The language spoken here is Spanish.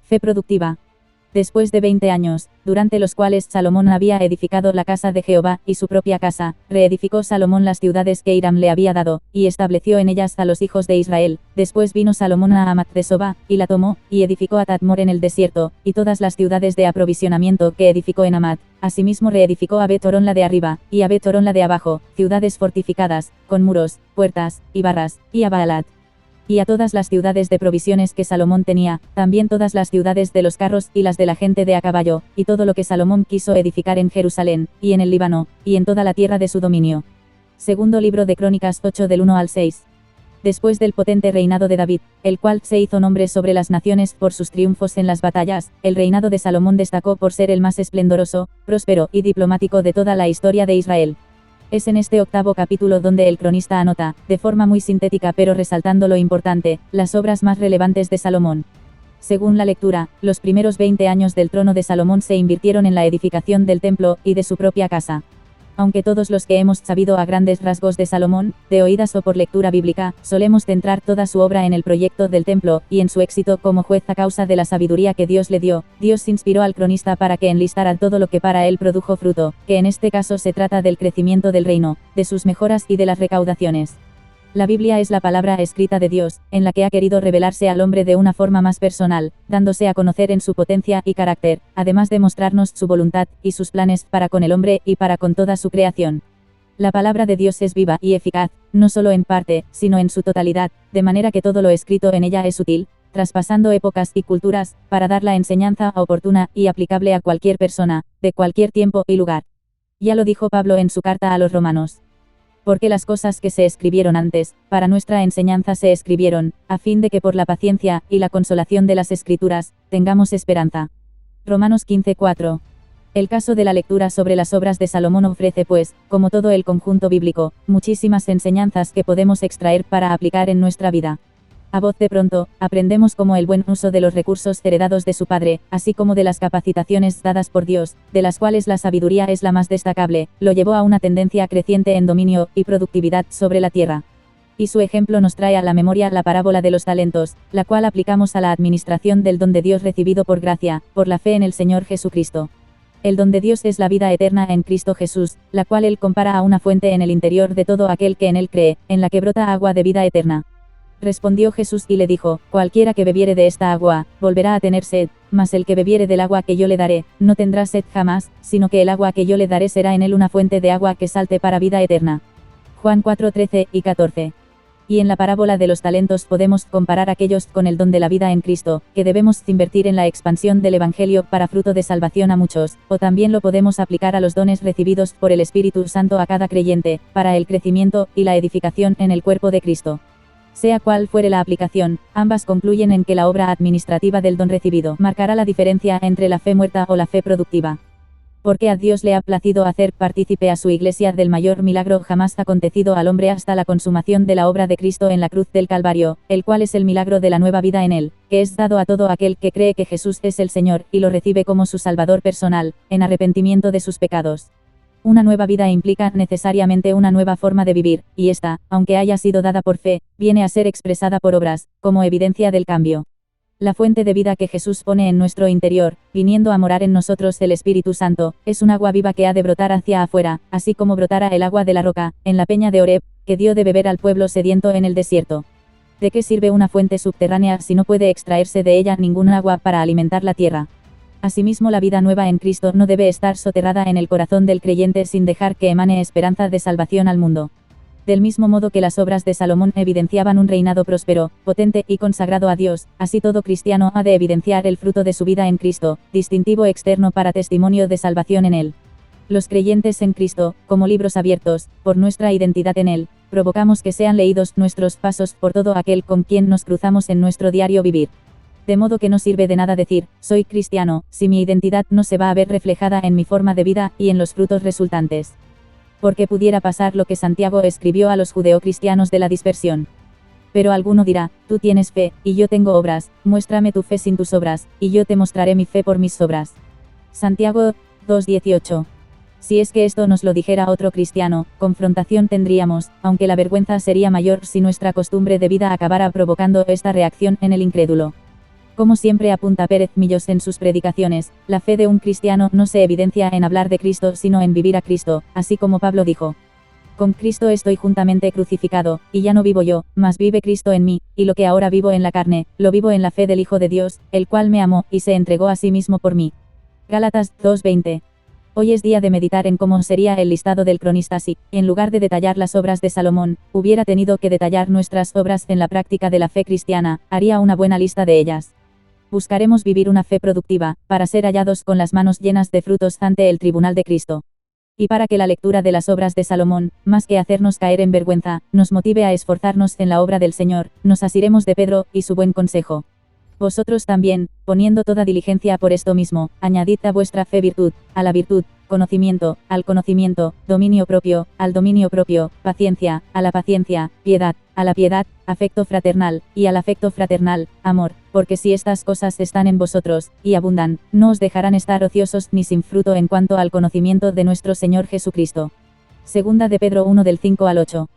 Fe productiva. Después de 20 años, durante los cuales Salomón había edificado la casa de Jehová y su propia casa, reedificó Salomón las ciudades que Hiram le había dado, y estableció en ellas a los hijos de Israel. Después vino Salomón a Hamath de Soba, y la tomó, y edificó a Tadmor en el desierto, y todas las ciudades de aprovisionamiento que edificó en Hamath. Asimismo reedificó a Bet-Horón la de arriba, y a Bet-Horón la de abajo, ciudades fortificadas, con muros, puertas, y barras, y a Baalat. Y a todas las ciudades de provisiones que Salomón tenía, también todas las ciudades de los carros y las de la gente de a caballo, y todo lo que Salomón quiso edificar en Jerusalén, y en el Líbano, y en toda la tierra de su dominio. Segundo libro de Crónicas 8 del 1 al 6. Después del potente reinado de David, el cual se hizo nombre sobre las naciones por sus triunfos en las batallas, el reinado de Salomón destacó por ser el más esplendoroso, próspero y diplomático de toda la historia de Israel. Es en este octavo capítulo donde el cronista anota, de forma muy sintética pero resaltando lo importante, las obras más relevantes de Salomón. Según la lectura, los primeros 20 años del trono de Salomón se invirtieron en la edificación del templo y de su propia casa. Aunque todos los que hemos sabido a grandes rasgos de Salomón, de oídas o por lectura bíblica, solemos centrar toda su obra en el proyecto del templo, y en su éxito como juez a causa de la sabiduría que Dios le dio, Dios inspiró al cronista para que enlistara todo lo que para él produjo fruto, que en este caso se trata del crecimiento del reino, de sus mejoras y de las recaudaciones. La Biblia es la palabra escrita de Dios, en la que ha querido revelarse al hombre de una forma más personal, dándose a conocer en su potencia y carácter, además de mostrarnos su voluntad y sus planes para con el hombre y para con toda su creación. La palabra de Dios es viva y eficaz, no solo en parte, sino en su totalidad, de manera que todo lo escrito en ella es útil, traspasando épocas y culturas, para dar la enseñanza oportuna y aplicable a cualquier persona, de cualquier tiempo y lugar. Ya lo dijo Pablo en su carta a los romanos. Porque las cosas que se escribieron antes, para nuestra enseñanza se escribieron, a fin de que por la paciencia y la consolación de las Escrituras, tengamos esperanza. Romanos 15:4. El caso de la lectura sobre las obras de Salomón ofrece pues, como todo el conjunto bíblico, muchísimas enseñanzas que podemos extraer para aplicar en nuestra vida. A voz de pronto, aprendemos como el buen uso de los recursos heredados de su padre, así como de las capacitaciones dadas por Dios, de las cuales la sabiduría es la más destacable, lo llevó a una tendencia creciente en dominio y productividad sobre la tierra. Y su ejemplo nos trae a la memoria la parábola de los talentos, la cual aplicamos a la administración del don de Dios recibido por gracia, por la fe en el Señor Jesucristo. El don de Dios es la vida eterna en Cristo Jesús, la cual él compara a una fuente en el interior de todo aquel que en él cree, en la que brota agua de vida eterna. Respondió Jesús y le dijo, cualquiera que bebiere de esta agua, volverá a tener sed, mas el que bebiere del agua que yo le daré, no tendrá sed jamás, sino que el agua que yo le daré será en él una fuente de agua que salte para vida eterna. Juan 4:13 y 14. Y en la parábola de los talentos podemos comparar aquellos con el don de la vida en Cristo, que debemos invertir en la expansión del Evangelio para fruto de salvación a muchos, o también lo podemos aplicar a los dones recibidos por el Espíritu Santo a cada creyente, para el crecimiento y la edificación en el cuerpo de Cristo. Sea cual fuere la aplicación, ambas concluyen en que la obra administrativa del don recibido marcará la diferencia entre la fe muerta o la fe productiva. Porque a Dios le ha placido hacer partícipe a su Iglesia del mayor milagro jamás acontecido al hombre hasta la consumación de la obra de Cristo en la cruz del Calvario, el cual es el milagro de la nueva vida en él, que es dado a todo aquel que cree que Jesús es el Señor y lo recibe como su Salvador personal, en arrepentimiento de sus pecados. Una nueva vida implica necesariamente una nueva forma de vivir, y esta, aunque haya sido dada por fe, viene a ser expresada por obras, como evidencia del cambio. La fuente de vida que Jesús pone en nuestro interior, viniendo a morar en nosotros el Espíritu Santo, es un agua viva que ha de brotar hacia afuera, así como brotara el agua de la roca, en la peña de Horeb, que dio de beber al pueblo sediento en el desierto. ¿De qué sirve una fuente subterránea si no puede extraerse de ella ningún agua para alimentar la tierra? Asimismo, la vida nueva en Cristo no debe estar soterrada en el corazón del creyente sin dejar que emane esperanza de salvación al mundo. Del mismo modo que las obras de Salomón evidenciaban un reinado próspero, potente y consagrado a Dios, así todo cristiano ha de evidenciar el fruto de su vida en Cristo, distintivo externo para testimonio de salvación en él. Los creyentes en Cristo, como libros abiertos, por nuestra identidad en él, provocamos que sean leídos nuestros pasos por todo aquel con quien nos cruzamos en nuestro diario vivir. De modo que no sirve de nada decir, soy cristiano, si mi identidad no se va a ver reflejada en mi forma de vida y en los frutos resultantes. Porque pudiera pasar lo que Santiago escribió a los judeocristianos de la dispersión. Pero alguno dirá, tú tienes fe, y yo tengo obras, muéstrame tu fe sin tus obras, y yo te mostraré mi fe por mis obras. Santiago 2:18. Si es que esto nos lo dijera otro cristiano, confrontación tendríamos, aunque la vergüenza sería mayor si nuestra costumbre de vida acabara provocando esta reacción en el incrédulo. Como siempre apunta Pérez Millos en sus predicaciones, la fe de un cristiano no se evidencia en hablar de Cristo sino en vivir a Cristo, así como Pablo dijo: con Cristo estoy juntamente crucificado, y ya no vivo yo, mas vive Cristo en mí, y lo que ahora vivo en la carne, lo vivo en la fe del Hijo de Dios, el cual me amó, y se entregó a sí mismo por mí. Gálatas 2:20. Hoy es día de meditar en cómo sería el listado del cronista si, en lugar de detallar las obras de Salomón, hubiera tenido que detallar nuestras obras en la práctica de la fe cristiana, haría una buena lista de ellas. Buscaremos vivir una fe productiva, para ser hallados con las manos llenas de frutos ante el tribunal de Cristo. Y para que la lectura de las obras de Salomón, más que hacernos caer en vergüenza, nos motive a esforzarnos en la obra del Señor, nos asiremos de Pedro y su buen consejo. Vosotros también, poniendo toda diligencia por esto mismo, añadid a vuestra fe virtud, a la virtud, conocimiento, al conocimiento, dominio propio, al dominio propio, paciencia, a la paciencia, piedad, a la piedad, afecto fraternal, y al afecto fraternal, amor, porque si estas cosas están en vosotros, y abundan, no os dejarán estar ociosos ni sin fruto en cuanto al conocimiento de nuestro Señor Jesucristo. Segunda de Pedro 1 del 5 al 8.